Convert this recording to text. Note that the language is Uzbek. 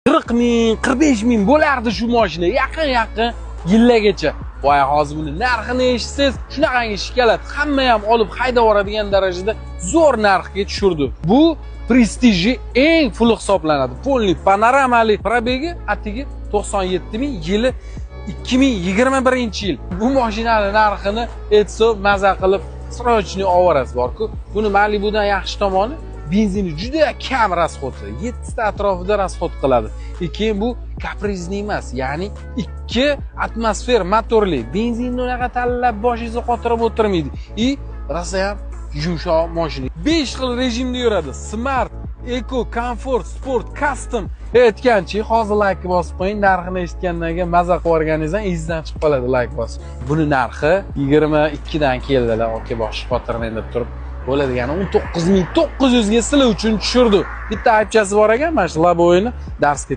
40 ming, 45 ming bo'lardi shu mashina yaqin yillargacha. Voy, hozir buni narxini eshitsangiz, shunaqangi shikalat hamma ham olib haydab yuboradigan darajada zo'r narxga tushirdi. Bu prestijli eng full hisoblanadi. Polni panoramali probegi atigi 97 ming, yili 2021-yil. Bu mashinaning narxini aytsa maza qilib srochni ovorasi bor-ku. Buni Malibudan yaxshi tomoni benzini juda kam rasxodi. 7 ta atrofida rasxod qiladi. Keyin bu kaprizni emas, ya'ni 2 atmosfer motorli. Benzinni unaqa tanlab boshingizni qotirib o'tirmaydi. Rosa ham yumshoq mashina. 5 xil rejimda yuradi. Smart, Eco, Comfort, Sport, Custom. Aytganchi, hozir like bosib qo'ying. Narxini eshitgandan keyin maza qilib o'rganingizdan izdan chiqib qoladi like bosib. Buni narxi 22 dan keldilar. Oke, bosh xotirmen deb turib bo'ladigani 19900 ga sizlar uchun tushirdi. Bitta aytchasi bor ekan, mana shu Labo'yni darsga